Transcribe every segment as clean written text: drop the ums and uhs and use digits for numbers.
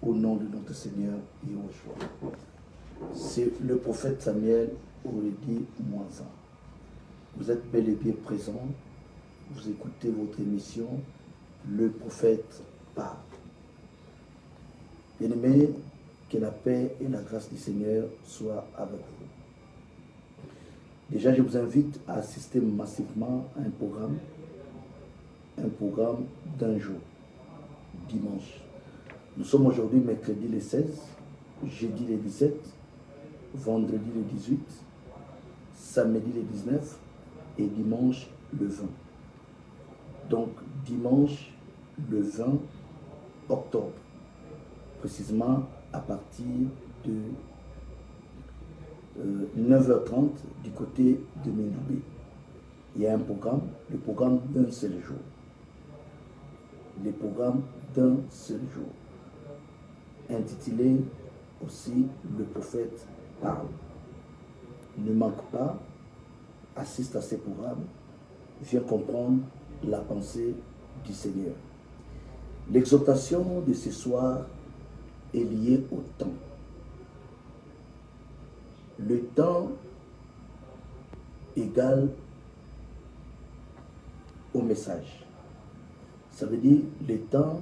au nom de notre Seigneur Yahushua. C'est le prophète Samuel Aurélie Moisan. Vous êtes bel et bien présent. Vous écoutez votre émission, Le prophète parle. Bien-aimés, que la paix et la grâce du Seigneur soient avec vous. Déjà, je vous invite à assister massivement à un programme d'un jour, dimanche. Nous sommes aujourd'hui mercredi le 16, jeudi le 17, vendredi le 18, samedi le 19 et dimanche le 20. Donc, dimanche le 20 octobre, précisément à partir de 9h30 du côté de Ménoubé. Il y a un programme, le programme d'un seul jour. Le programme d'un seul jour, intitulé aussi Le prophète parle. Ne manque pas, assiste à ces programmes, viens comprendre la pensée du Seigneur. L'exhortation de ce soir est liée au temps. Le temps égale au message. Ça veut dire le temps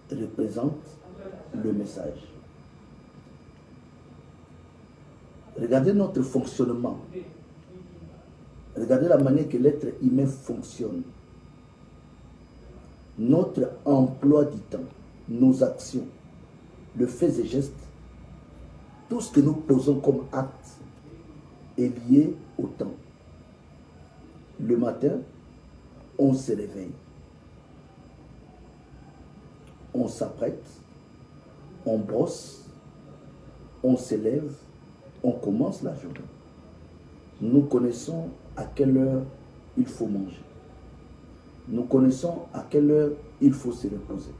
représente le message. Regardez notre fonctionnement. Regardez la manière que l'être humain fonctionne. Notre emploi du temps, nos actions, le fait et gestes, tout ce que nous posons comme acte est lié au temps. Le matin, on se réveille. On s'apprête, on brosse, on se lève, on commence la journée. Nous connaissons à quelle heure il faut manger. Nous connaissons à quelle heure il faut se reposer.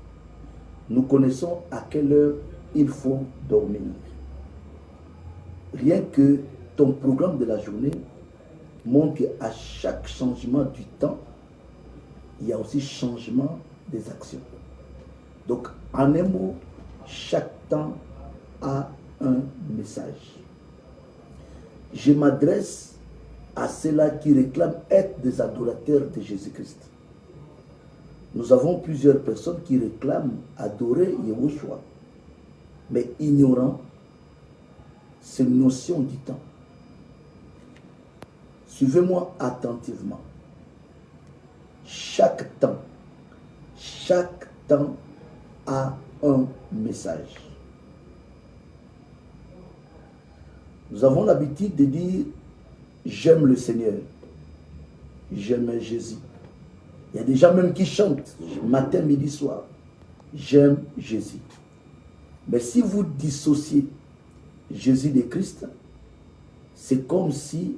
Nous connaissons à quelle heure il faut dormir. Rien que ton programme de la journée montre qu'à chaque changement du temps, il y a aussi changement des actions. Donc, en un mot, chaque temps a un message. Je m'adresse à ceux-là qui réclament être des adorateurs de Jésus-Christ. Nous avons plusieurs personnes qui réclament adorer Yahushua, mais ignorant cette notion du temps. Suivez-moi attentivement. Chaque temps a un message. Nous avons l'habitude de dire « J'aime le Seigneur, j'aime Jésus ». Il y a des gens même qui chantent matin, midi, soir. J'aime Jésus. Mais si vous dissociez Jésus de Christ, c'est comme si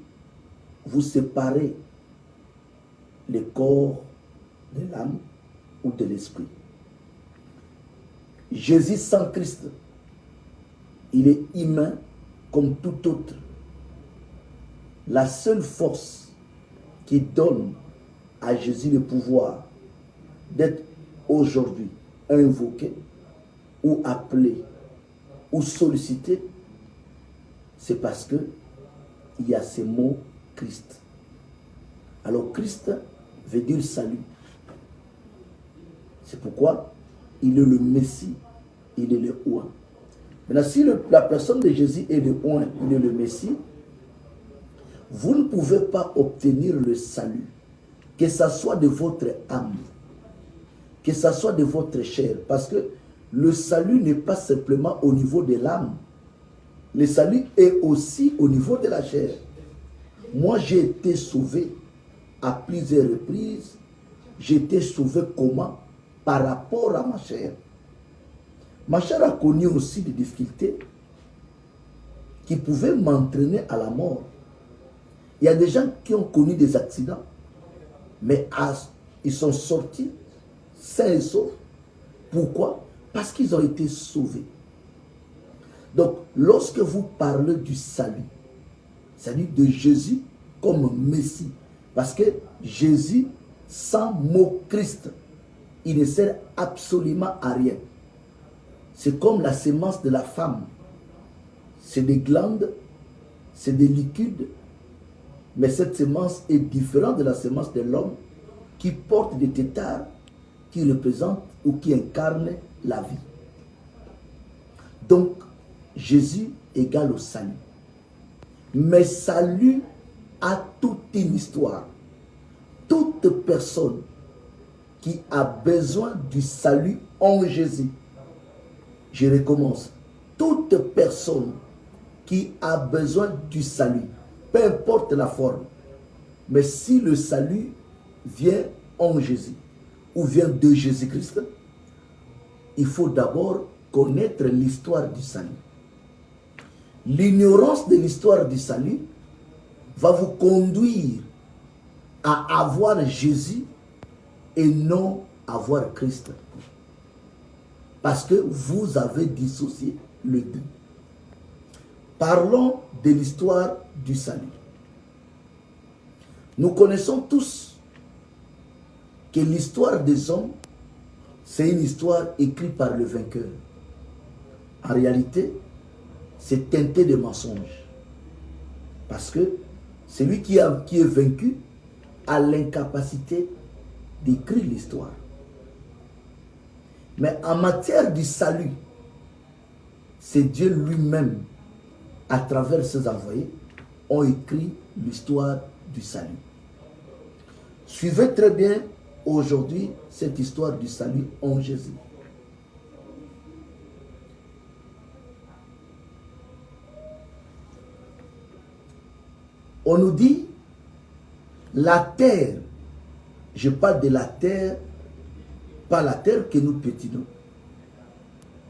vous séparez le corps de l'âme ou de l'esprit. Jésus sans Christ, il est humain comme tout autre. La seule force qui donne à Jésus le pouvoir d'être aujourd'hui invoqué ou appelé ou sollicité, c'est parce que il y a ce mot Christ. Alors Christ veut dire salut. C'est pourquoi il est le Messie, il est le Oint. Maintenant, si la personne de Jésus est le Oint, il est le Messie, vous ne pouvez pas obtenir le salut, que ce soit de votre âme, que ce soit de votre chair, parce que le salut n'est pas simplement au niveau de l'âme, le salut est aussi au niveau de la chair. Moi, j'ai été sauvé à plusieurs reprises. J'ai été sauvé comment? Par rapport à ma chair. Ma chair a connu aussi des difficultés qui pouvaient m'entraîner à la mort. Il y a des gens qui ont connu des accidents, mais ils sont sortis sains et saufs. Pourquoi? Parce qu'ils ont été sauvés. Donc, lorsque vous parlez du salut, salut de Jésus comme Messie, parce que Jésus, sans mot Christ, il ne sert absolument à rien. c'est comme la sémence de la femme. C'est des glandes, c'est des liquides, mais cette sémence est différente de la sémence de l'homme qui porte des têtards qui représentent ou qui incarnent la vie. Donc, Jésus égale au salut. Mais salut a toute une histoire. Toute personne qui a besoin du salut en Jésus, je recommence, toute personne qui a besoin du salut, peu importe la forme, mais si le salut vient en Jésus ou vient de Jésus-Christ, il faut d'abord connaître l'histoire du salut. L'ignorance de l'histoire du salut va vous conduire à avoir Jésus et non avoir Christ. Parce que vous avez dissocié le deux. Parlons de l'histoire du salut. Nous connaissons tous que l'histoire des hommes, c'est une histoire écrite par le vainqueur. En réalité, c'est teinté de mensonges. Parce que celui qui est vaincu a l'incapacité d'écrire l'histoire. Mais en matière du salut, c'est Dieu lui-même, à travers ses envoyés, ont écrit l'histoire du salut. Suivez très bien aujourd'hui cette histoire du salut en Jésus. On nous dit, la terre, je parle de la terre, pas la terre que nous pétinons,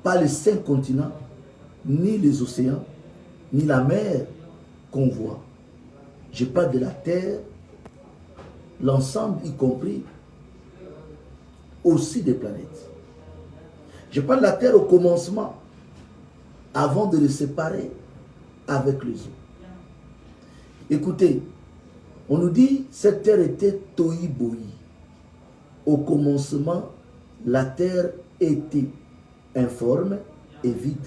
pas les 5 continents, ni les océans, ni la mer qu'on voit. Je parle de la terre, l'ensemble y compris, aussi des planètes. Je parle de la terre au commencement, avant de le séparer avec les eaux. Écoutez, on nous dit cette terre était tohi-bohi. Au commencement, la terre était informe et vide.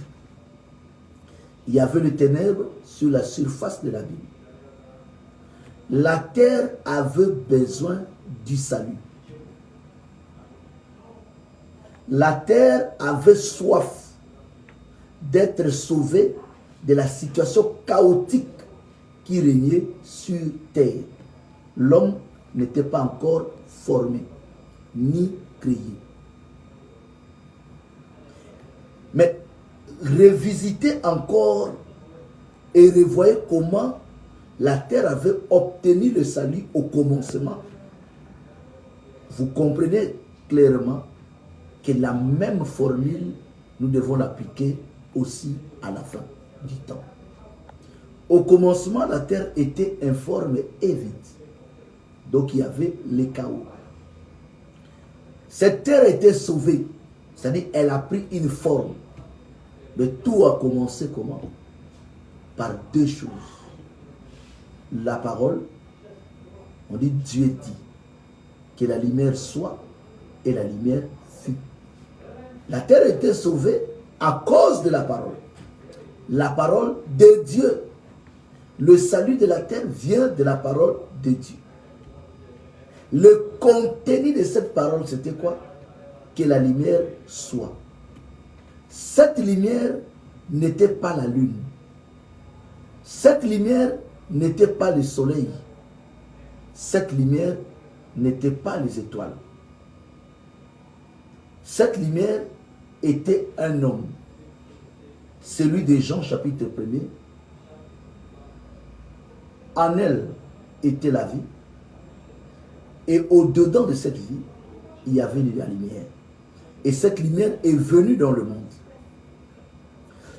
Il y avait les ténèbres sur la surface de la ville. La terre avait besoin du salut. La terre avait soif d'être sauvée de la situation chaotique qui régnait sur terre. L'homme n'était pas encore formé, ni créé. Mais revisitez encore et revoyez comment la terre avait obtenu le salut au commencement. Vous comprenez clairement que la même formule, nous devons l'appliquer aussi à la fin du temps. Au commencement, la terre était informe et vide. Donc il y avait le chaos. Cette terre était sauvée, c'est-à-dire elle a pris une forme. Mais tout a commencé comment? Par 2 choses. La parole, on dit Dieu dit que la lumière soit et la lumière fut. La terre était sauvée à cause de la parole. La parole de Dieu. Le salut de la terre vient de la parole de Dieu. Le contenu de cette parole, c'était quoi? Que la lumière soit. Cette lumière n'était pas la lune. Cette lumière n'était pas le soleil. Cette lumière n'était pas les étoiles. Cette lumière était un homme. Celui de Jean chapitre 1er. En elle était la vie. Et au-dedans de cette vie, il y avait la lumière. Et cette lumière est venue dans le monde.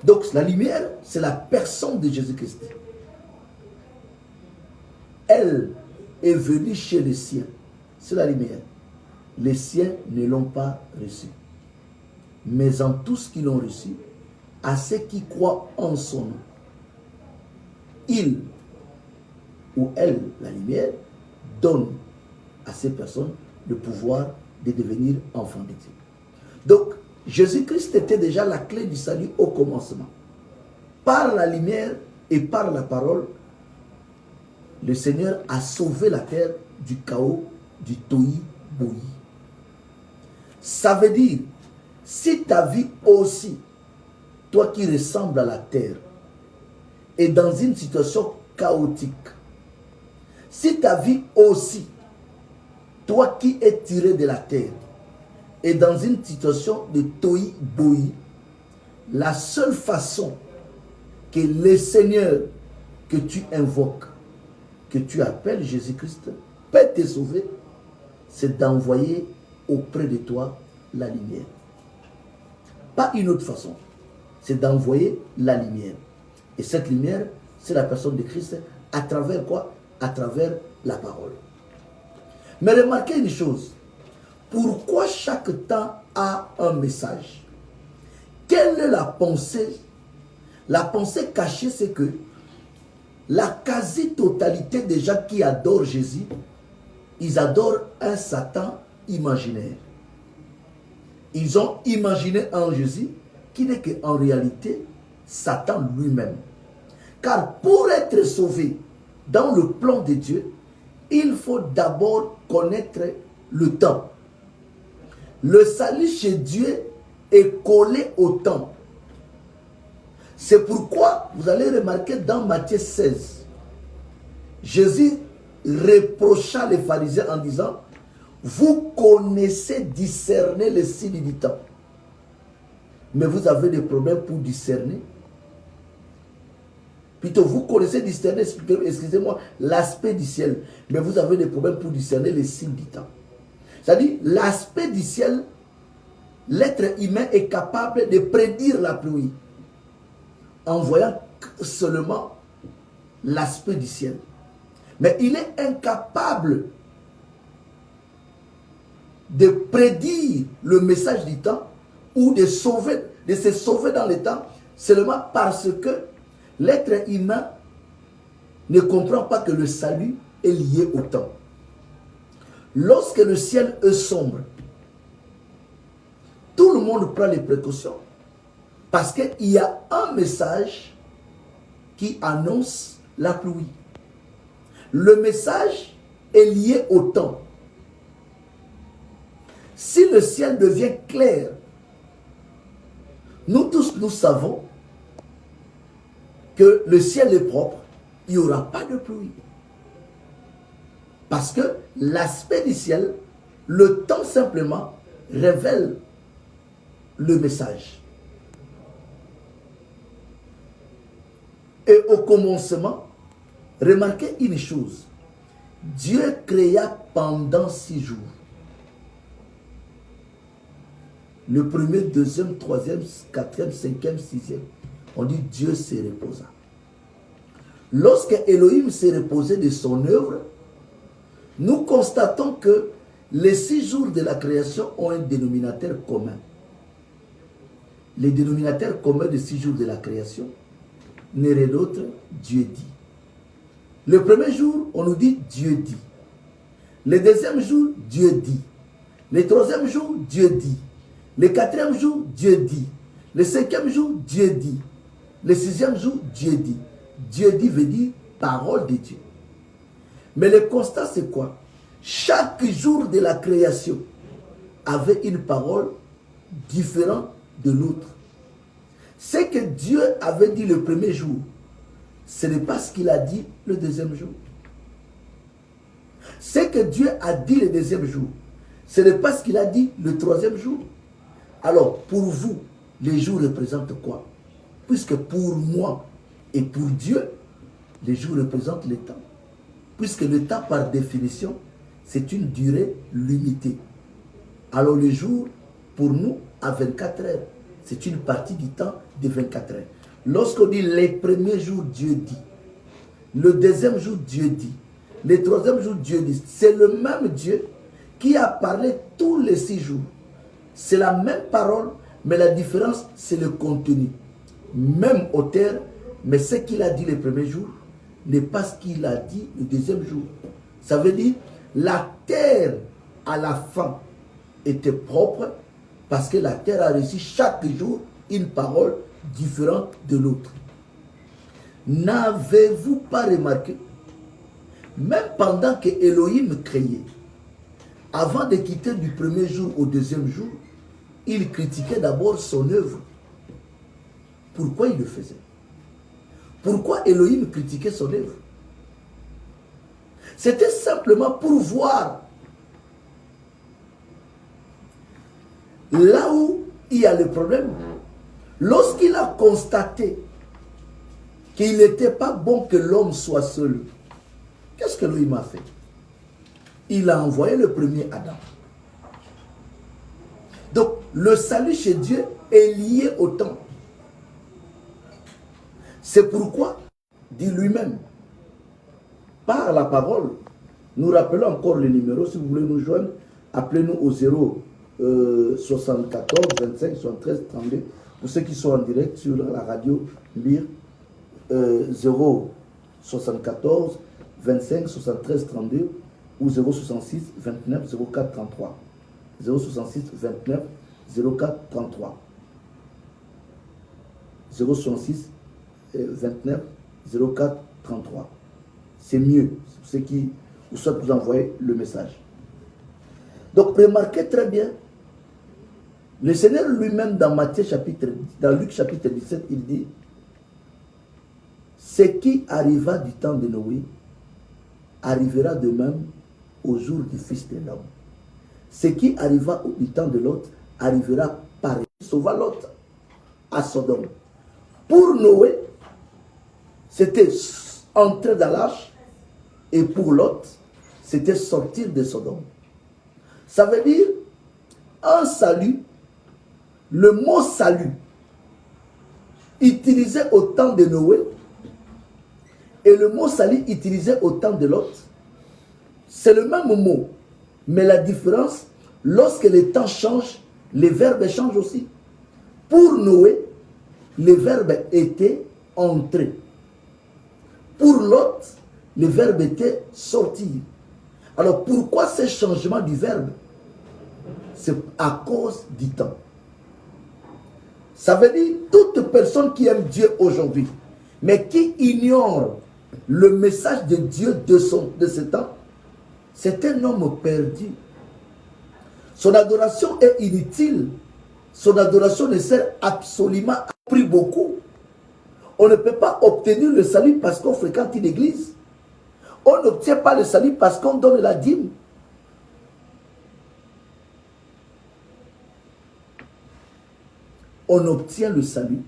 Donc la lumière, c'est la personne de Jésus-Christ. Elle est venue chez les siens. C'est la lumière. Les siens ne l'ont pas reçue. Mais en tous qui l'ont reçue, à ceux qui croient en son nom, il ou elle, la lumière, donne à ces personnes le pouvoir de devenir enfants de Dieu. Donc, Jésus-Christ était déjà la clé du salut au commencement. Par la lumière et par la parole, le Seigneur a sauvé la terre du chaos, du tohu-bohu. Ça veut dire, si ta vie aussi, toi qui ressembles à la terre, est dans une situation chaotique, si ta vie aussi, toi qui es tiré de la terre, est dans une situation de tohu-bohu, la seule façon que le Seigneur que tu invoques, que tu appelles Jésus-Christ, peut te sauver, c'est d'envoyer auprès de toi la lumière. Pas une autre façon, c'est d'envoyer la lumière. Et cette lumière, c'est la personne de Christ, à travers quoi? À travers la parole. Mais remarquez une chose, pourquoi chaque temps a un message? Quelle est la pensée? La pensée cachée, c'est que la quasi-totalité des gens qui adorent Jésus, ils adorent un Satan imaginaire. Ils ont imaginé un Jésus qui n'est qu'en réalité Satan lui-même. Car pour être sauvé dans le plan de Dieu, il faut d'abord connaître le temps. Le salut chez Dieu est collé au temps. C'est pourquoi vous allez remarquer dans Matthieu 16, Jésus reprocha les pharisiens en disant, vous connaissez discerner les signes du temps, mais vous avez des problèmes pour discerner. Plutôt, vous connaissez discerner, excusez-moi, l'aspect du ciel, mais vous avez des problèmes pour discerner les signes du temps. C'est-à-dire, l'aspect du ciel, l'être humain est capable de prédire la pluie en voyant seulement l'aspect du ciel. Mais il est incapable de prédire le message du temps ou de se sauver dans le temps seulement parce que l'être humain ne comprend pas que le salut est lié au temps. Lorsque le ciel est sombre, tout le monde prend les précautions parce qu'il y a un message qui annonce la pluie. Le message est lié au temps. Si le ciel devient clair, nous tous nous savons que le ciel est propre, il n'y aura pas de pluie. Parce que l'aspect du ciel, le temps simplement, révèle le message. Et au commencement, remarquez une chose. Dieu créa pendant 6 jours. Le premier, deuxième, troisième, quatrième, cinquième, sixième. On dit Dieu s'est reposé. Lorsque Elohim s'est reposé de son œuvre, nous constatons que les 6 jours de la création ont un dénominateur commun. Les dénominateurs communs des 6 jours de la création n'est rien d'autre, Dieu dit. Le premier jour, on nous dit Dieu dit. Le deuxième jour, Dieu dit. Le troisième jour, Dieu dit. Le quatrième jour, Dieu dit. Le cinquième jour, Dieu dit. Le sixième jour, Dieu dit. Dieu dit veut dire parole de Dieu. Mais le constat, c'est quoi? Chaque jour de la création avait une parole différente de l'autre. Ce que Dieu avait dit le premier jour, ce n'est pas ce qu'il a dit le deuxième jour. Ce que Dieu a dit le deuxième jour, ce n'est pas ce qu'il a dit le troisième jour. Alors, pour vous, les jours représentent quoi? Puisque pour moi et pour Dieu, les jours représentent le temps. Puisque le temps, par définition, c'est une durée limitée. Alors, le jour, pour nous, à 24 heures, c'est une partie du temps de 24 heures. Lorsqu'on dit les premiers jours, Dieu dit. Le deuxième jour, Dieu dit. Le troisième jour, Dieu dit. C'est le même Dieu qui a parlé tous les 6 jours. C'est la même parole, mais la différence, c'est le contenu. Même auteur, mais ce qu'il a dit le premier jour n'est pas ce qu'il a dit le deuxième jour. Ça veut dire, la terre à la fin était propre Parce que la terre a reçu chaque jour une parole différente de l'autre. N'avez-vous pas remarqué, même pendant que Elohim créait, avant de quitter du premier jour au deuxième jour, il critiquait d'abord son œuvre. Pourquoi il le faisait? Pourquoi Elohim critiquait son œuvre? C'était simplement pour voir là où il y a le problème. Lorsqu'il a constaté qu'il n'était pas bon que l'homme soit seul, qu'est-ce que Elohim a fait? Il a envoyé le premier Adam. Donc, le salut chez Dieu est lié au temps. C'est pourquoi, dit lui-même, par la parole, nous rappelons encore le numéro, si vous voulez nous joindre, appelez-nous au 74 25 73 32, pour ceux qui sont en direct sur la radio Mbir, 074 25 73 32 ou 066 29 04 33. 066 29 04 33. 066 29 04 33. C'est mieux, ceux qui ou soit vous envoyez le message. Donc remarquez très bien, le Seigneur lui-même dans Luc chapitre 17, il dit, ce qui arriva du temps de Noé arrivera de même au jour du Fils de l'homme. Ce qui arriva du temps de Lot arrivera pareil. Sauva Lot à Sodome. Pour Noé, c'était entrer dans l'arche, et pour Lot, c'était sortir de Sodome. Ça veut dire un salut, le mot salut, utilisé au temps de Noé, et le mot salut utilisé au temps de Lot, c'est le même mot. Mais la différence, lorsque les temps changent, les verbes changent aussi. Pour Noé, le verbe était entrer. Pour Lot, le verbe était sortir. Alors pourquoi ce changement du verbe? C'est à cause du temps. Ça veut dire toute personne qui aime Dieu aujourd'hui, mais qui ignore le message de Dieu de ce temps, c'est un homme perdu. Son adoration est inutile. Son adoration ne sert absolument à rien beaucoup. On ne peut pas obtenir le salut parce qu'on fréquente une église. On n'obtient pas le salut parce qu'on donne la dîme. On obtient le salut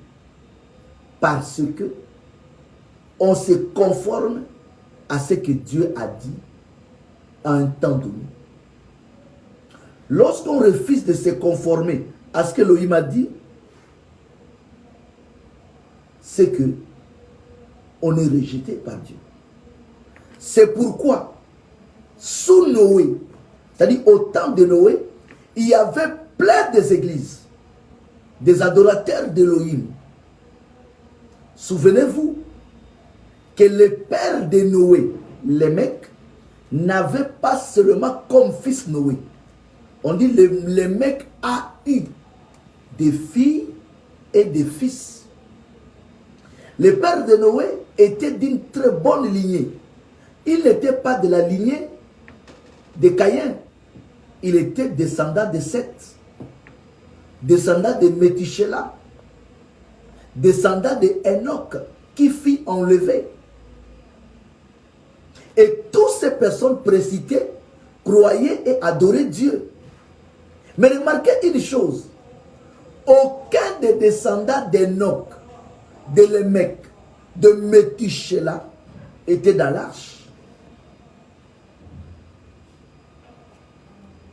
parce que on se conforme à ce que Dieu a dit à un temps donné. Lorsqu'on refuse de se conformer à ce que Elohim a dit, c'est que on est rejeté par Dieu. C'est pourquoi, sous Noé, c'est-à-dire au temps de Noé, il y avait plein des églises, des adorateurs d'Elohim. Souvenez-vous que le père de Noé, Lémec, n'avait pas seulement comme fils Noé. On dit Lémec a eu des filles et des fils. Le père de Noé était d'une très bonne lignée. Il n'était pas de la lignée de Caïn. Il était descendant de Seth, descendant de Métusélah, descendant de Enoch, qui fut enlevé. Et toutes ces personnes précitées croyaient et adoraient Dieu. Mais remarquez une chose, aucun des descendants d'Enoch, de Lémec, de Métusélah était dans l'arche.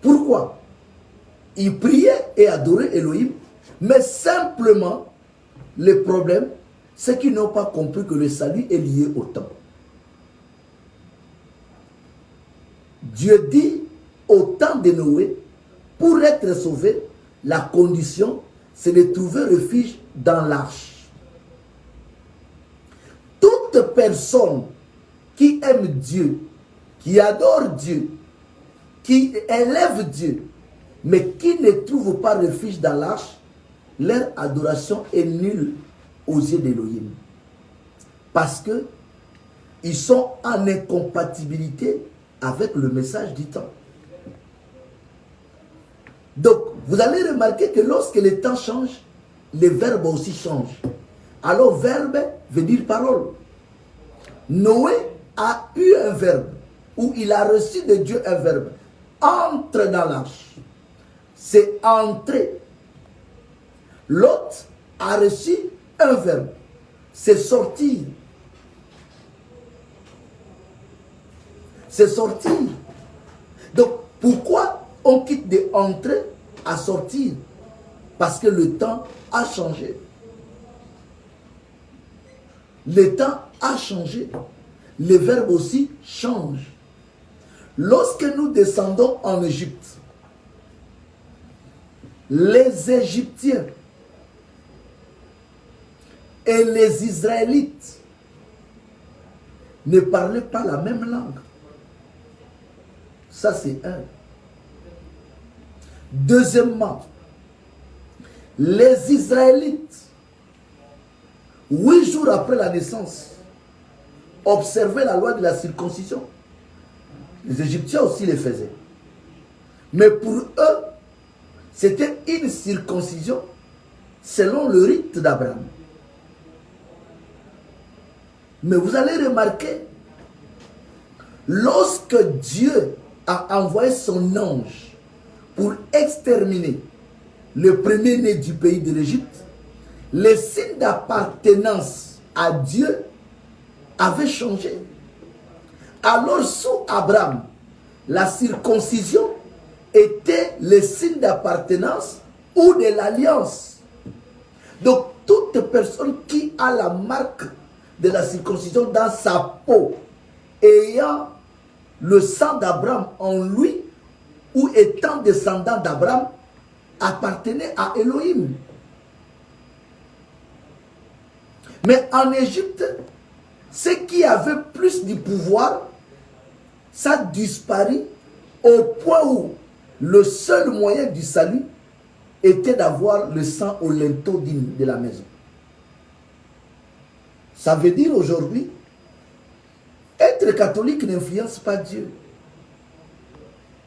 Pourquoi? Ils priaient et adoraient Elohim, mais simplement, le problème, c'est qu'ils n'ont pas compris que le salut est lié au temps. Dieu dit au temps de Noé, pour être sauvé, la condition, c'est de trouver refuge dans l'arche. Toute personne qui aime Dieu, qui adore Dieu, qui élève Dieu, Mais qui ne trouvent pas refuge dans l'arche, leur adoration est nulle aux yeux d'Élohim. Parce que ils sont en incompatibilité avec le message du temps. Donc, vous allez remarquer que lorsque les temps changent, les verbes aussi changent. Alors, verbe veut dire parole. Noé a eu un verbe, ou il a reçu de Dieu un verbe. Entre dans l'arche. C'est entrer. L'autre a reçu un verbe. C'est sortir. C'est sortir. Donc, pourquoi on quitte de entrer à sortir? Parce que le temps a changé. Le temps a changé. Les verbes aussi changent. Lorsque nous descendons en Égypte, les Égyptiens et les Israélites ne parlaient pas la même langue. Ça, c'est un. Deuxièmement, les Israélites, 8 jours après la naissance, observaient la loi de la circoncision. Les Égyptiens aussi le faisaient. Mais pour eux, c'était une circoncision selon le rite d'Abraham. Mais vous allez remarquer, lorsque Dieu a envoyé son ange pour exterminer le premier-né du pays de l'Égypte, les signes d'appartenance à Dieu avaient changé. Alors sous Abraham, la circoncision était le signe d'appartenance ou de l'alliance. Donc toute personne qui a la marque de la circoncision dans sa peau, ayant le sang d'Abraham en lui, ou étant descendant d'Abraham, appartenait à Elohim. Mais en Égypte, ceux qui avaient plus de pouvoir, ça disparut au point où le seul moyen du salut était d'avoir le sang au linteau de la maison. Ça veut dire aujourd'hui, être catholique n'influence pas Dieu.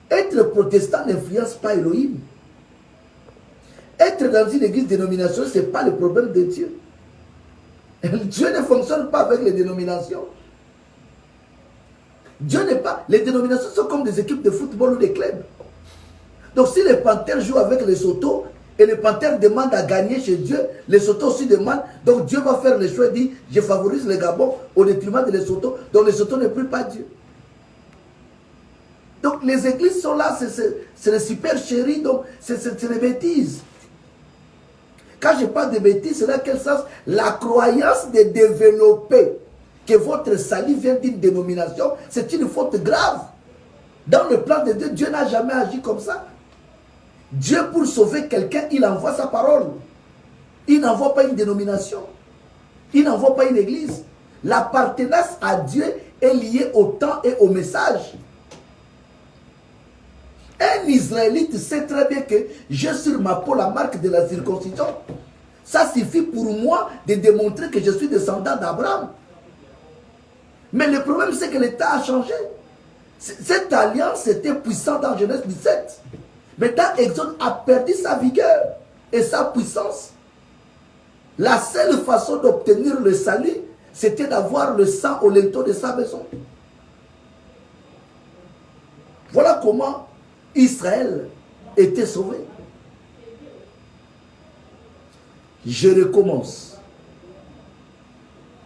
Être protestant n'influence pas Elohim. Être dans une église dénominationnelle, ce n'est pas le problème de Dieu. Dieu ne fonctionne pas avec les dénominations. Dieu n'est pas... Les dénominations sont comme des équipes de football ou des clubs. Donc si les Panthères jouent avec les Sotos et les Panthères demandent à gagner chez Dieu, les Sotos aussi demandent. Donc Dieu va faire le choix et dit, je favorise les Gabon au détriment de les Sotos. Donc les Sotos ne prient pas Dieu. Donc les églises sont là, c'est les super chéris, donc c'est des bêtises. Quand je parle de bêtises, c'est dans quel sens? La croyance de développer que votre salut vient d'une dénomination, c'est une faute grave. Dans le plan de Dieu, Dieu n'a jamais agi comme ça. Dieu, pour sauver quelqu'un, il envoie sa parole. Il n'envoie pas une dénomination. Il n'envoie pas une église. L'appartenance à Dieu est liée au temps et au message. Un Israélite sait très bien que j'ai sur ma peau la marque de la circoncision. Ça suffit pour moi de démontrer que je suis descendant d'Abraham. Mais le problème, c'est que l'État a changé. Cette alliance était puissante dans Genèse 17. Mais dans Exode a perdu sa vigueur et sa puissance. La seule façon d'obtenir le salut, c'était d'avoir le sang au linteau de sa maison. Voilà comment Israël était sauvé. Je recommence.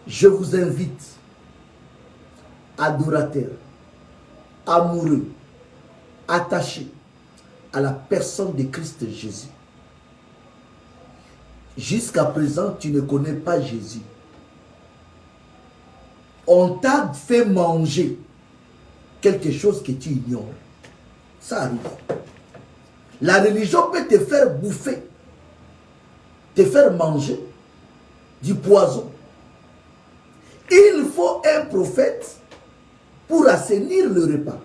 Je vous invite, adorateurs, amoureux, attachés à la personne de Christ Jésus. Jusqu'à présent, tu ne connais pas Jésus. On t'a fait manger quelque chose que tu ignores. Ça arrive. La religion peut te faire bouffer, te faire manger du poison. Il faut un prophète pour assainir le repas.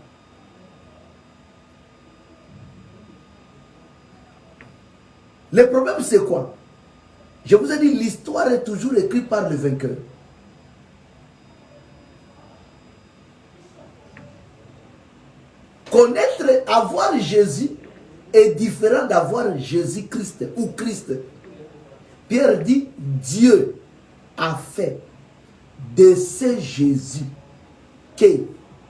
Le problème, c'est quoi? Je vous ai dit, l'histoire est toujours écrite par le vainqueur. Connaître, avoir Jésus est différent d'avoir Jésus-Christ ou Christ. Pierre dit, Dieu a fait de ce Jésus que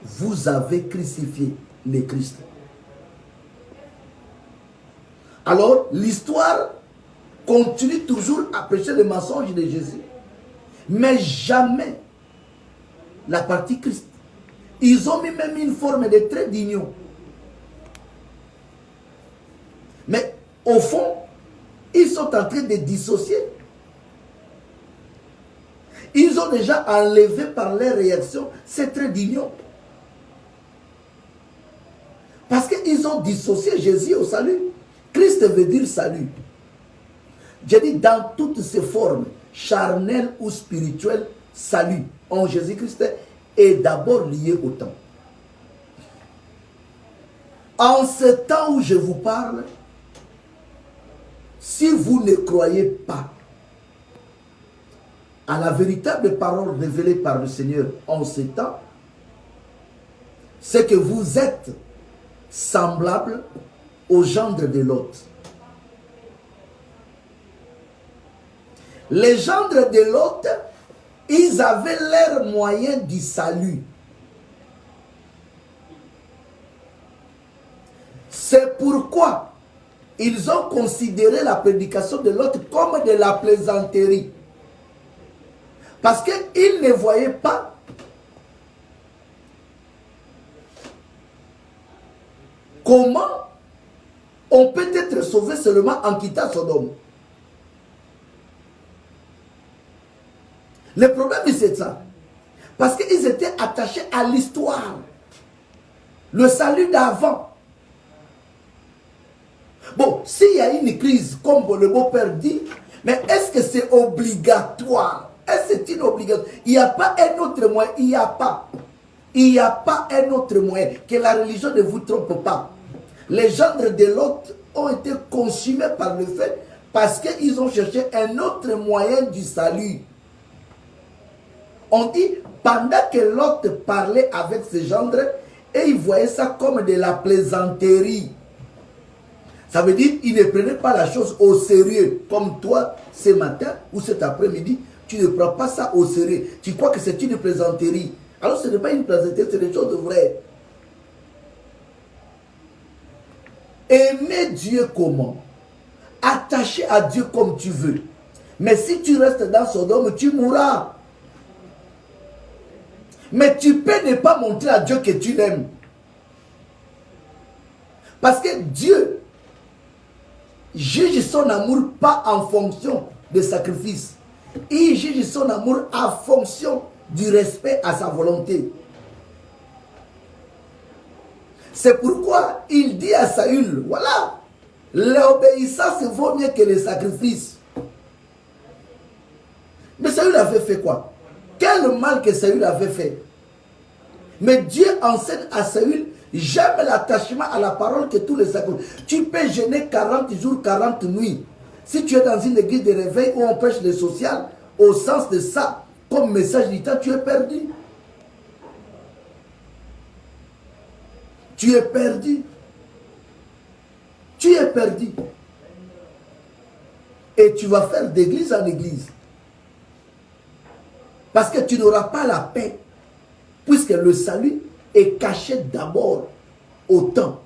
vous avez crucifié le Christ. Alors, l'histoire continue toujours à prêcher le mensonge de Jésus, mais jamais la partie Christ. Ils ont mis même une forme de trait d'union. Mais au fond, ils sont en train de dissocier. Ils ont déjà enlevé par leur réaction ces traits d'union. Parce qu'ils ont dissocié Jésus au salut. Christ veut dire salut. J'ai dit dans toutes ses formes, charnelles ou spirituelles, salut en Jésus-Christ est d'abord lié au temps. En ce temps où je vous parle, si vous ne croyez pas à la véritable parole révélée par le Seigneur en ce temps, c'est que vous êtes semblable au gendre de Lot. Les gendres de Lot, ils avaient leurs moyens du salut. C'est pourquoi ils ont considéré la prédication de Lot comme de la plaisanterie. Parce qu'ils ne voyaient pas comment on peut être sauvé seulement en quittant Sodome. Le problème, c'est ça. Parce qu'ils étaient attachés à l'histoire. Le salut d'avant. Bon, s'il y a une crise, comme le beau-père dit, mais est-ce que c'est obligatoire? Est-ce que c'est une obligation? Il n'y a pas un autre moyen. Il n'y a pas. Il n'y a pas un autre moyen. Que la religion ne vous trompe pas. Les gendres de Lot ont été consumés par le fait parce qu'ils ont cherché un autre moyen du salut. On dit, pendant que Lot parlait avec ses gendres, et il voyait ça comme de la plaisanterie. Ça veut dire qu'il ne prenait pas la chose au sérieux. Comme toi, ce matin ou cet après-midi, tu ne prends pas ça au sérieux. Tu crois que c'est une plaisanterie. Alors ce n'est pas une plaisanterie, c'est des choses vraies. Aimer Dieu comment? Attaché à Dieu comme tu veux. Mais si tu restes dans Sodome, tu mourras. Mais tu peux ne pas montrer à Dieu que tu l'aimes. Parce que Dieu juge son amour pas en fonction des sacrifices. Il juge son amour en fonction du respect à sa volonté. C'est pourquoi il dit à Saül, voilà, l'obéissance vaut mieux que les sacrifices. Mais Saül avait fait quoi? Quel mal que Saül avait fait. Mais Dieu enseigne à Saül, j'aime l'attachement à la parole que tous les sacrifices. Tu peux jeûner 40 jours, 40 nuits. Si tu es dans une église de réveil où on prêche le social, au sens de ça, comme message du temps, tu es perdu. Tu es perdu. Tu es perdu. Et tu vas faire d'église en église. Parce que tu n'auras pas la paix. Puisque le salut est caché d'abord au temps.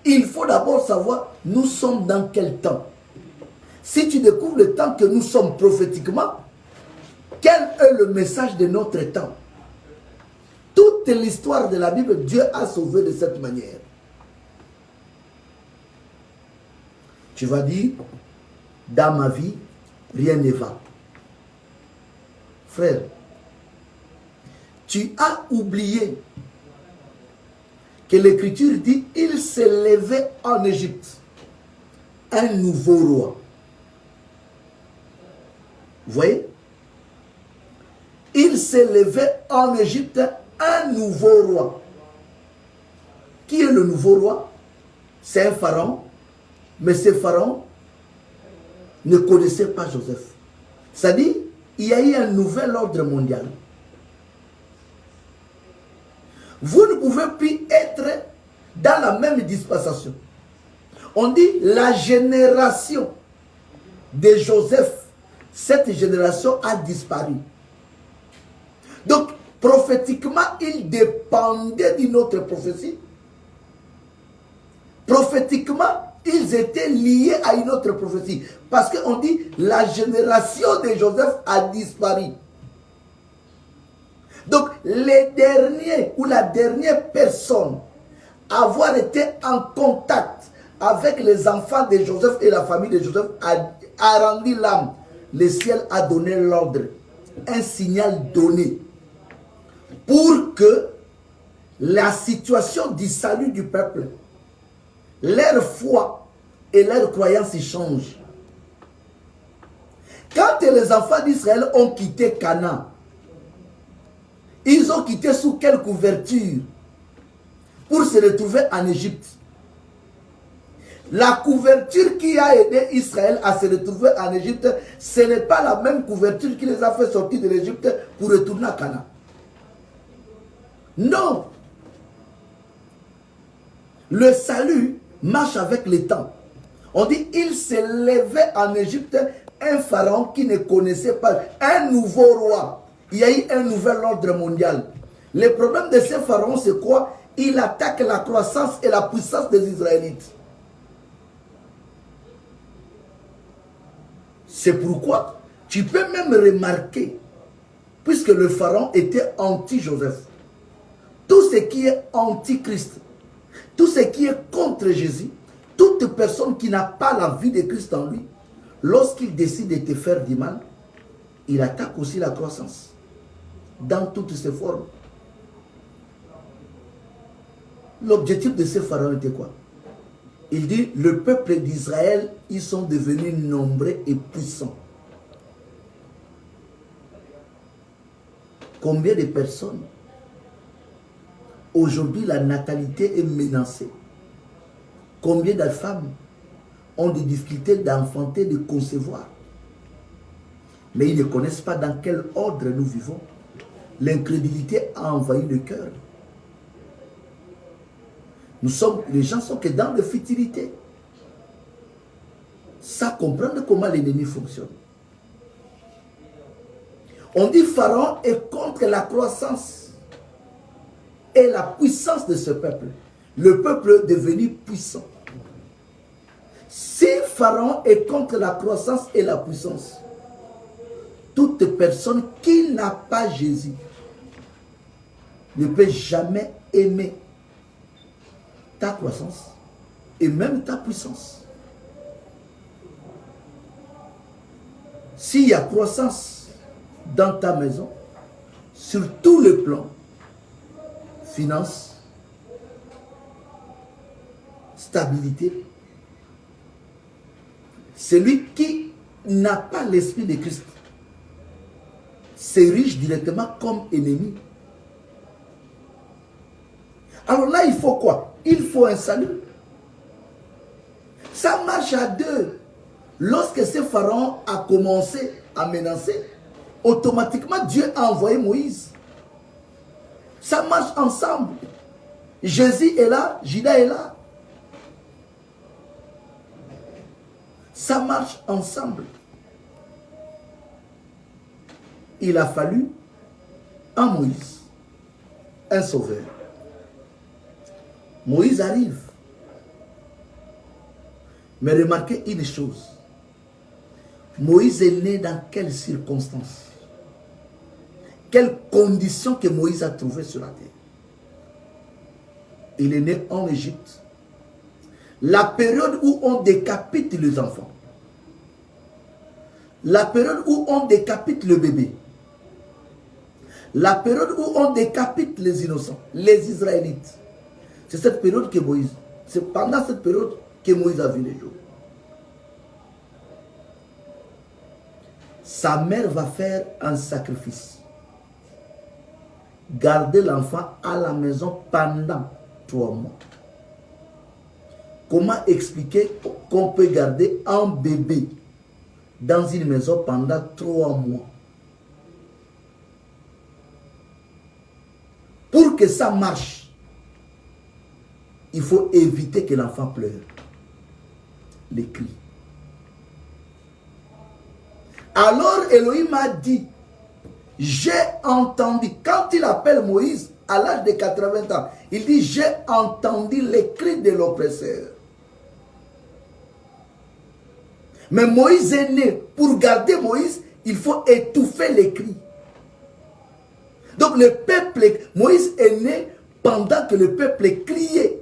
Il faut d'abord savoir, nous sommes dans quel temps. Si tu découvres le temps que nous sommes prophétiquement, quel est le message de notre temps? Toute l'histoire de la Bible, Dieu a sauvé de cette manière. Tu vas dire, dans ma vie, rien ne va. Frère, tu as oublié que l'Écriture dit, il s'est levé en Égypte un nouveau roi. Vous voyez? Il s'est levé en Égypte un nouveau roi. Qui est le nouveau roi? C'est un pharaon. Mais ce pharaon ne connaissaient pas Joseph. C'est-à-dire, il y a eu un nouvel ordre mondial. Vous ne pouvez plus être dans la même dispensation. On dit la génération de Joseph, cette génération a disparu. Donc, prophétiquement, il dépendait d'une autre prophétie. Prophétiquement, ils étaient liés à une autre prophétie. Parce qu'on dit, la génération de Joseph a disparu. Donc, les derniers ou la dernière personne à avoir été en contact avec les enfants de Joseph et la famille de Joseph a rendu l'âme. Le ciel a donné l'ordre, un signal donné pour que la situation du salut du peuple, leur foi et leur croyance changent. Quand les enfants d'Israël ont quitté Canaan, ils ont quitté sous quelle couverture pour se retrouver en Égypte? La couverture qui a aidé Israël à se retrouver en Égypte, ce n'est pas la même couverture qui les a fait sortir de l'Égypte pour retourner à Canaan. Non. Le salut marche avec le temps. On dit, il s'est levé en Égypte un pharaon qui ne connaissait pas, un nouveau roi. Il y a eu un nouvel ordre mondial. Le problème de ce pharaon, c'est quoi? Il attaque la croissance et la puissance des Israélites. C'est pourquoi tu peux même remarquer, puisque le pharaon était anti-Joseph, tout ce qui est anti-Christ, tout ce qui est contre Jésus, toute personne qui n'a pas la vie de Christ en lui, lorsqu'il décide de te faire du mal, il attaque aussi la croissance, dans toutes ses formes. L'objectif de ce pharaon était quoi? Il dit, le peuple d'Israël, ils sont devenus nombreux et puissants. Combien de personnes? Aujourd'hui, la natalité est menacée. Combien de femmes ont des difficultés d'enfanter, de concevoir? Mais ils ne connaissent pas dans quel ordre nous vivons. L'incrédulité a envahi le cœur. Les gens sont que dans la futilité. Ça comprendre comment l'ennemi fonctionne. On dit Pharaon est contre la croissance et la puissance de ce peuple. Le peuple est devenu puissant. Si Pharaon est contre la croissance et la puissance, toute personne qui n'a pas Jésus ne peut jamais aimer ta croissance et même ta puissance. S'il y a croissance dans ta maison, sur tous les plans, finance, stabilité, celui qui n'a pas l'esprit de Christ s'érige directement comme ennemi. Alors là, il faut quoi? Il faut un salut. Ça marche à deux. Lorsque ce pharaon a commencé à menacer, automatiquement Dieu a envoyé Moïse. Ça marche ensemble. Jésus est là, Judas est là. Ça marche ensemble. Il a fallu un Moïse, un sauveur. Moïse arrive. Mais remarquez une chose. Moïse est né dans quelles circonstances? Quelles conditions que Moïse a trouvées sur la terre? Il est né en Égypte. La période où on décapite les enfants. La période où on décapite le bébé. La période où on décapite les innocents, les Israélites. C'est cette période que Moïse, c'est pendant cette période que Moïse a vu les jours. Sa mère va faire un sacrifice. Garder l'enfant à la maison pendant 3 mois. Comment expliquer qu'on peut garder un bébé dans une maison pendant 3 mois. Pour que ça marche, il faut éviter que l'enfant pleure. Les cris. Alors Elohim a dit, j'ai entendu, quand il appelle Moïse à l'âge de 80 ans, il dit, j'ai entendu les cris de l'oppresseur. Mais Moïse est né. Pour garder Moïse, il faut étouffer les cris. Donc le peuple, Moïse est né pendant que le peuple criait.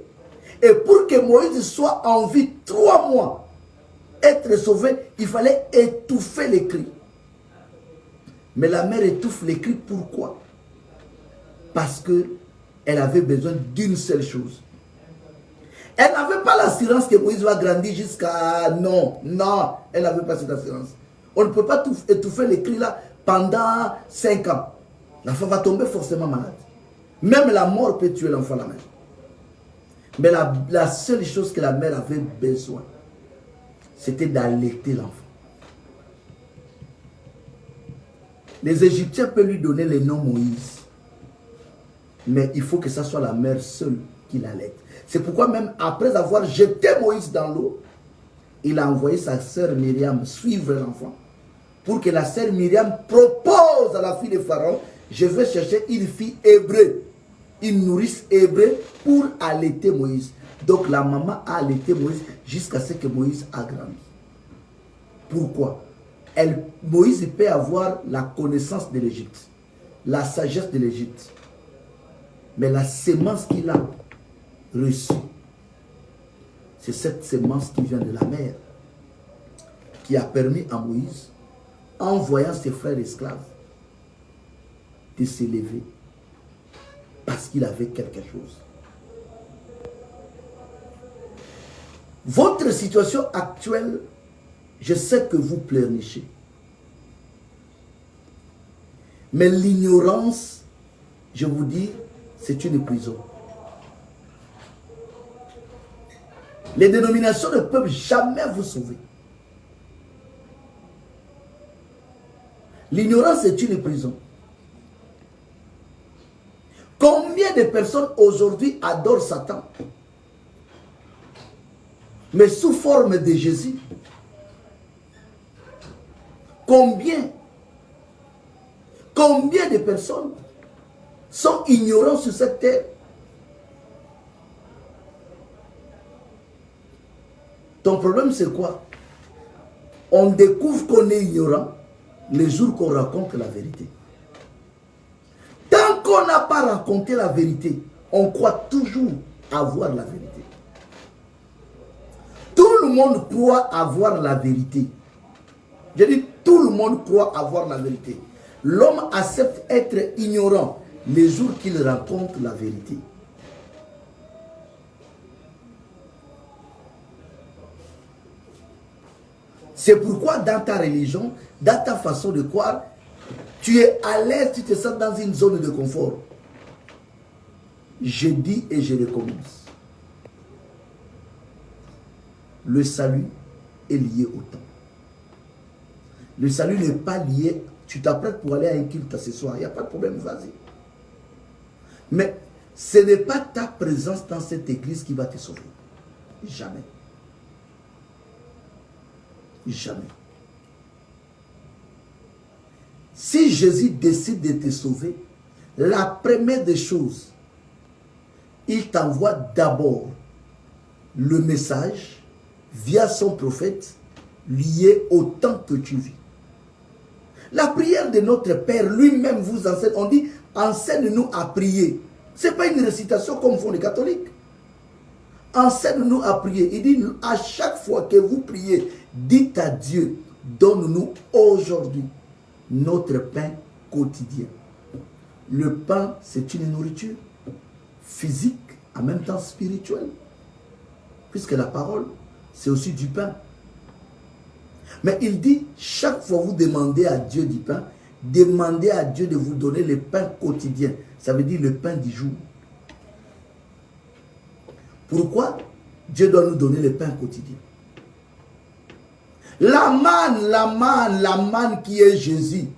Et pour que Moïse soit en vie 3 mois, être sauvé, il fallait étouffer les cris. Mais la mère étouffe les cris, pourquoi? Parce qu'elle avait besoin d'une seule chose. Elle n'avait pas l'assurance que Moïse va grandir jusqu'à... Non, non, elle n'avait pas cette assurance. On ne peut pas étouffer les cris là pendant 5 ans. L'enfant va tomber forcément malade. Même la mort peut tuer l'enfant la mère. Mais la seule chose que la mère avait besoin, c'était d'allaiter l'enfant. Les Égyptiens peuvent lui donner le nom Moïse. Mais il faut que ce soit la mère seule qui l'allaite. C'est pourquoi même après avoir jeté Moïse dans l'eau, il a envoyé sa sœur Myriam suivre l'enfant. Pour que la sœur Myriam propose à la fille de Pharaon, je vais chercher une fille hébreu, une nourrice hébreu pour allaiter Moïse. Donc la maman a allaité Moïse jusqu'à ce que Moïse a grandi. Pourquoi? Moïse peut avoir la connaissance de l'Égypte, la sagesse de l'Égypte. Mais la sémence qu'il a reçue, c'est cette sémence qui vient de la mer, qui a permis à Moïse, en voyant ses frères esclaves, de s'élever parce qu'il avait quelque chose. Votre situation actuelle, je sais que vous pleurnichez. Mais l'ignorance, je vous dis, c'est une prison. Les dénominations ne peuvent jamais vous sauver. L'ignorance est une prison. Combien de personnes aujourd'hui adorent Satan, mais sous forme de Jésus? Combien de personnes sont ignorantes sur cette terre? Ton problème c'est quoi? On découvre qu'on est ignorant les jours qu'on raconte la vérité. Tant qu'on n'a pas raconté la vérité, on croit toujours avoir la vérité. Tout le monde croit avoir la vérité. Je dis, tout le monde croit avoir la vérité. L'homme accepte être ignorant les jours qu'il raconte la vérité. C'est pourquoi dans ta religion, dans ta façon de croire, tu es à l'aise, tu te sens dans une zone de confort. Je dis et je recommence. Le salut est lié au temps. Le salut n'est pas lié. Tu t'apprêtes pour aller à un culte ce soir, il n'y a pas de problème, vas-y. Mais ce n'est pas ta présence dans cette église qui va te sauver. Jamais. Jamais. Si Jésus décide de te sauver, la première des choses, il t'envoie d'abord le message via son prophète lié au temps que tu vis. La prière de notre Père lui-même vous enseigne. On dit, enseigne-nous à prier. Ce n'est pas une récitation comme font les catholiques. Enseigne-nous à prier. Il dit, à chaque fois que vous priez, dites à Dieu, donne-nous aujourd'hui notre pain quotidien. Le pain, c'est une nourriture physique, en même temps spirituelle. Puisque la parole, c'est aussi du pain. Mais il dit, chaque fois que vous demandez à Dieu du pain, demandez à Dieu de vous donner le pain quotidien. Ça veut dire le pain du jour. Pourquoi Dieu doit nous donner le pain quotidien? La manne qui est Jésus.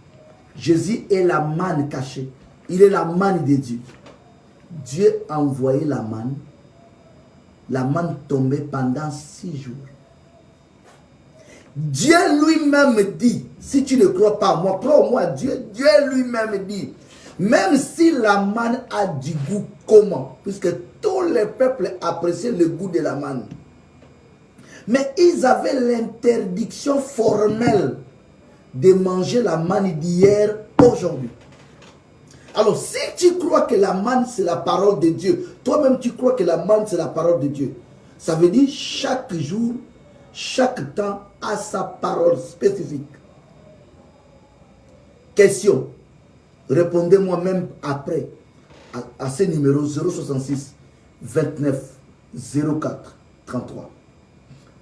Jésus est la manne cachée. Il est la manne de Dieu. Dieu a envoyé la manne. La manne tombait pendant 6 jours. Dieu lui-même dit, si tu ne crois pas à moi, crois en moi, Dieu lui-même dit, même si la manne a du goût, comment? Puisque tous les peuples appréciaient le goût de la manne. Mais ils avaient l'interdiction formelle de manger la manne d'hier aujourd'hui. Alors, si tu crois que la manne, c'est la parole de Dieu, toi-même tu crois que la manne, c'est la parole de Dieu, ça veut dire chaque jour, chaque temps a sa parole spécifique. Question. Répondez-moi même après à ce numéro 066 29 04 33.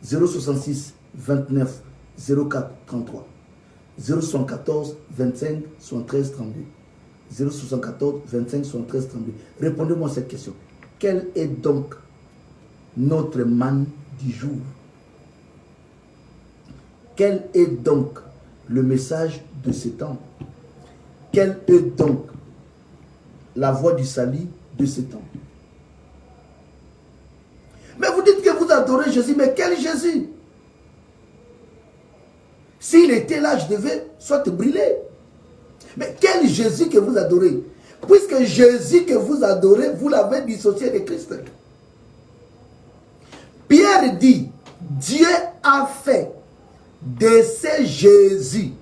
066 29 04 33. 074 25 73 32. 074 25 73 32. Répondez-moi à cette question. Quelle est donc notre manne du jour? Quel est donc le message de ce temps? Quelle est donc la voie du salut de ce temps? Mais vous dites que vous adorez Jésus, mais quel Jésus? S'il était là, je devais soit brûler. Mais quel Jésus que vous adorez? Puisque Jésus que vous adorez, vous l'avez dissocié de Christ. Pierre dit, Dieu a fait de ce Jésus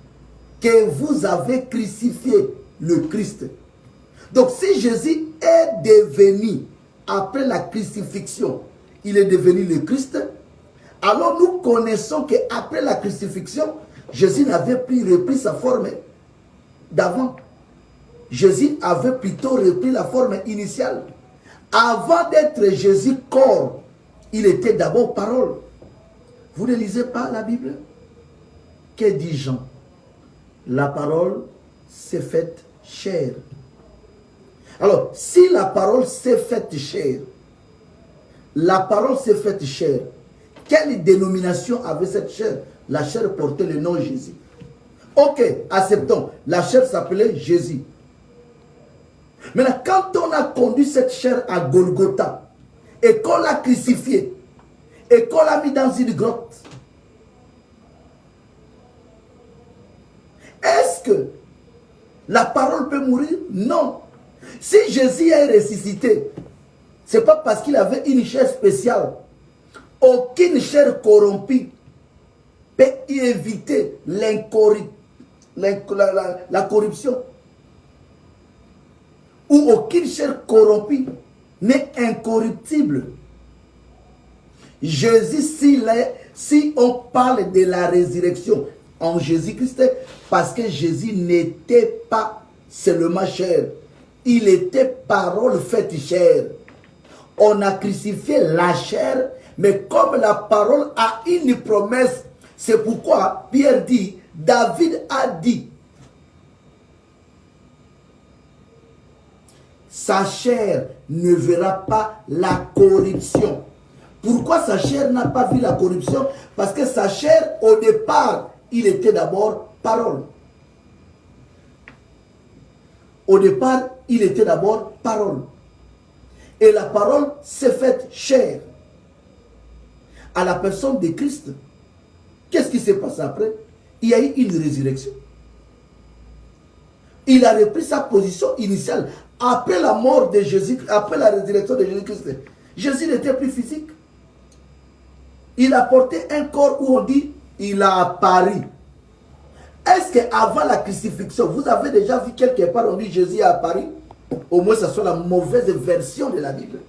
que vous avez crucifié, le Christ. Donc si Jésus est devenu, après la crucifixion, il est devenu le Christ, alors nous connaissons qu'après la crucifixion, Jésus n'avait plus repris sa forme d'avant. Jésus avait plutôt repris la forme initiale. Avant d'être Jésus corps, il était d'abord parole. Vous ne lisez pas la Bible? Que dit Jean? La parole s'est faite chair. Alors, si la parole s'est faite chair, la parole s'est faite chair, quelle dénomination avait cette chair? La chair portait le nom Jésus. Ok, acceptons. La chair s'appelait Jésus. Maintenant, quand on a conduit cette chair à Golgotha, et qu'on l'a crucifié, et qu'on l'a mis dans une grotte, est-ce que la parole peut mourir? Non. Si Jésus est ressuscité, ce n'est pas parce qu'il avait une chair spéciale. Aucune chair corrompue peut éviter la corruption. Ou aucune chair corrompue n'est incorruptible. Jésus, si on parle de la résurrection en Jésus-Christ, parce que Jésus n'était pas seulement chair, il était parole faite chair. On a crucifié la chair, mais comme la parole a une promesse, c'est pourquoi Pierre dit, David a dit, sa chair ne verra pas la corruption. Pourquoi sa chair n'a pas vu la corruption? Parce que sa chair, au départ, il était d'abord parole. Au départ, il était d'abord parole. Et la parole s'est faite chair. À la personne de Christ, qu'est-ce qui s'est passé après? Il y a eu une résurrection. Il a repris sa position initiale. Après la mort de Jésus, après la résurrection de Jésus-Christ, Jésus n'était plus physique. Il a porté un corps où on dit, il a apparu. Est-ce qu'avant la crucifixion, vous avez déjà vu quelque part on dit Jésus a apparu? Au moins, ce soit la mauvaise version de la Bible.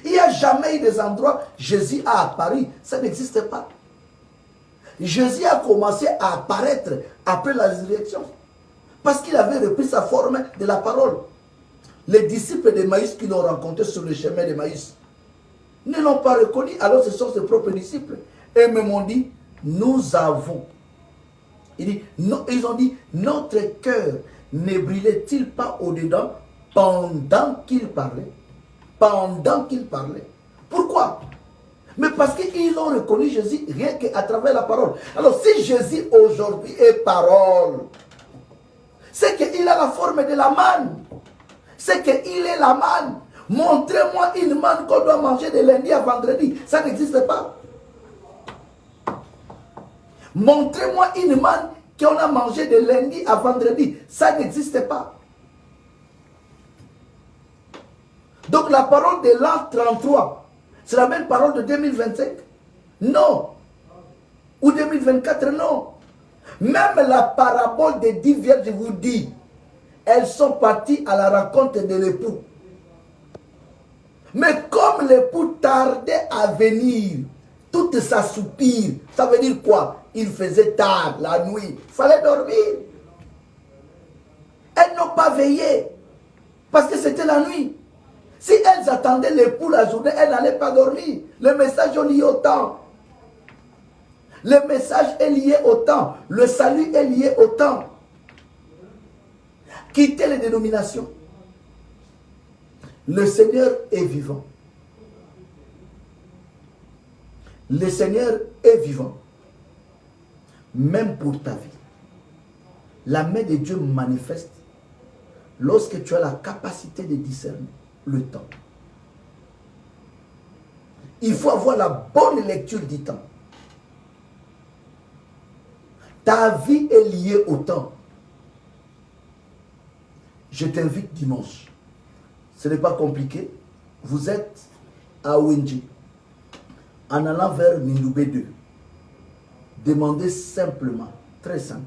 Il n'y a jamais eu des endroits où Jésus a apparu. Ça n'existe pas. Jésus a commencé à apparaître après la résurrection. Parce qu'il avait repris sa forme de la parole. Les disciples de Maïs qui l'ont rencontré sur le chemin de Maïs ne l'ont pas reconnu, alors ce sont ses propres disciples. Et même ont dit, nous avons. Ils ont dit, notre cœur ne brûlait-il pas au-dedans pendant qu'il parlait? Pendant qu'il parlait. Pourquoi? Mais parce qu'ils ont reconnu Jésus rien qu'à travers la parole. Alors si Jésus aujourd'hui est parole, c'est qu'il a la forme de la manne. C'est qu'il est la manne. Montrez-moi une manne qu'on doit manger de lundi à vendredi. Ça n'existe pas. Montrez-moi une manne qu'on a mangé de lundi à vendredi. Ça n'existe pas. Donc la parole de l'an 33, c'est la même parole de 2025? Non. Ou 2024? Non. Même la parabole des 10 vierges, je vous dis, elles sont parties à la rencontre de l'époux. Mais comme l'époux tardait à venir, tout s'assoupir. Ça veut dire quoi? Il faisait tard, la nuit. Il fallait dormir. Elles n'ont pas veillé. Parce que c'était la nuit. Si elles attendaient l'époux la journée, elles n'allaient pas dormir. Le message est lié au temps. Le message est lié au temps. Le salut est lié au temps. Quittez les dénominations. Le Seigneur est vivant. Le Seigneur est vivant. Même pour ta vie. La main de Dieu manifeste lorsque tu as la capacité de discerner le temps. Il faut avoir la bonne lecture du temps. Ta vie est liée au temps. Je t'invite dimanche. Ce n'est pas compliqué. Vous êtes à Wenji. En allant vers Mindoubé 2. Demandez simplement, très simple,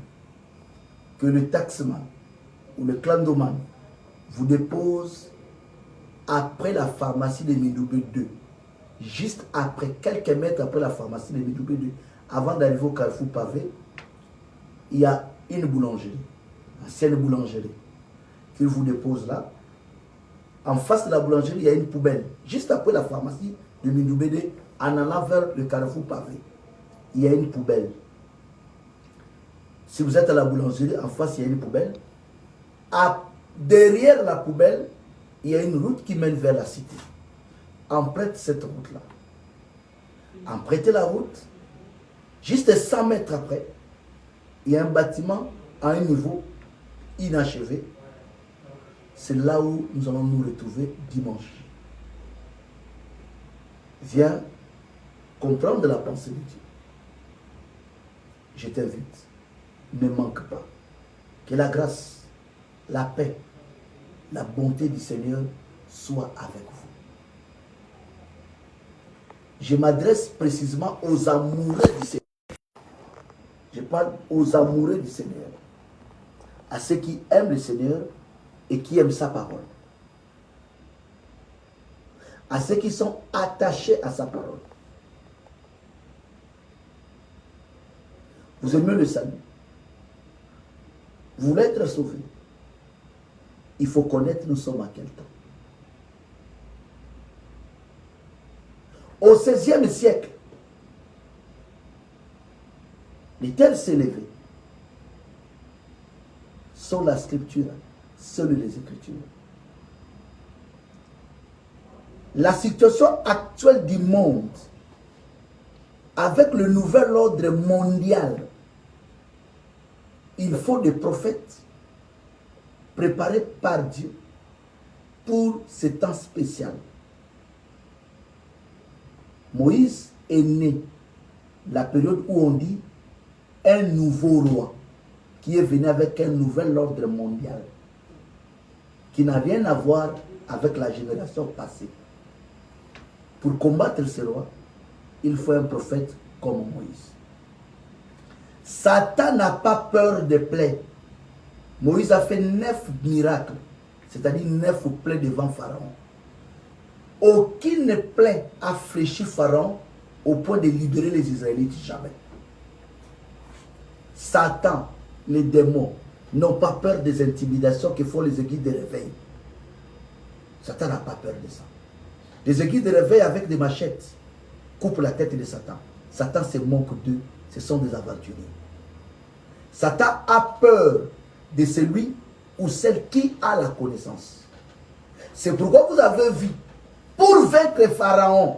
que le taxman ou le clandoman vous dépose après la pharmacie de Mindoubé 2. Juste après, quelques mètres après la pharmacie de Mindoubé 2. Avant d'arriver au Carrefour Pavé, il y a une boulangerie, ancienne boulangerie, qu'il vous dépose là. En face de la boulangerie, il y a une poubelle. Juste après la pharmacie de Mindoubé 2, en allant vers le Carrefour Pavé, il y a une poubelle. Si vous êtes à la boulangerie, en face, il y a une poubelle. Derrière la poubelle, il y a une route qui mène vers la cité. Emprunte cette route-là. Empruntez la route. Juste 100 mètres après, il y a un bâtiment à un niveau inachevé. C'est là où nous allons nous retrouver dimanche. Viens comprendre la pensée de Dieu. Je t'invite. Ne manque pas. Que la grâce, la paix, la bonté du Seigneur soit avec vous. Je m'adresse précisément aux amoureux du Seigneur. Je parle aux amoureux du Seigneur. À ceux qui aiment le Seigneur et qui aiment sa parole. À ceux qui sont attachés à sa parole. Vous aimez le salut. Vous voulez être sauvé. Il faut connaître nous sommes à quel temps. Au XVIe siècle, les tels s'élevaient sur la scripture, seules les écritures. La situation actuelle du monde, avec le nouvel ordre mondial, il faut des prophètes préparés par Dieu pour ce temps spécial. Moïse est né la période où on dit un nouveau roi qui est venu avec un nouvel ordre mondial qui n'a rien à voir avec la génération passée. Pour combattre ce roi, il faut un prophète comme Moïse. Satan n'a pas peur des plaies. Moïse a fait 9 miracles, c'est-à-dire 9 plaies devant Pharaon. Aucune plaie a fléchi Pharaon au point de libérer les Israélites, jamais. Satan, les démons, n'ont pas peur des intimidations que font les églises de réveil. Satan n'a pas peur de ça. Les églises de réveil avec des machettes coupent la tête de Satan. Satan se moque d'eux, ce sont des aventuriers. Satan a peur de celui ou celle qui a la connaissance. C'est pourquoi vous avez vu, pour vaincre Pharaon,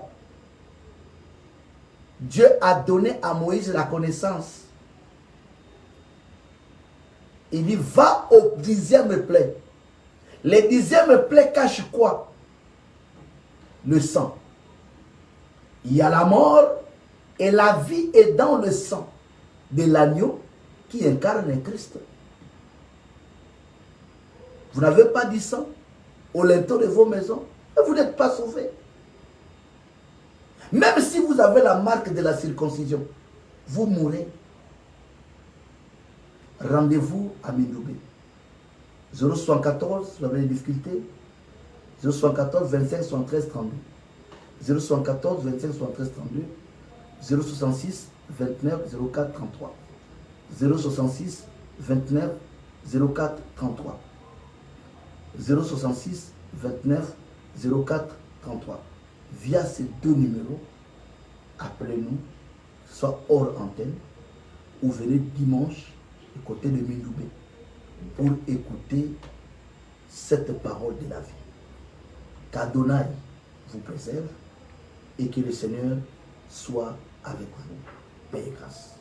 Dieu a donné à Moïse la connaissance. Il dit, va au 10e plaie. Les 10e plaie cachent quoi? Le sang. Il y a la mort et la vie est dans le sang de l'agneau qui incarne Christ. Vous n'avez pas du sang au linteau de vos maisons et vous n'êtes pas sauvés. Même si vous avez la marque de la circoncision, vous mourrez. Rendez-vous à Mindoubé. 074, vous avez des difficultés. 074 25 73 32. 074 25 73 32. 066 29 04 33. 066 29 04 33. 066 29 04 33. Via ces deux numéros, appelez-nous, soit hors antenne, ou venez dimanche du côté de Mindoubé pour écouter cette parole de la vie. Qu'Adonai vous préserve et que le Seigneur soit avec vous. Paix et grâce.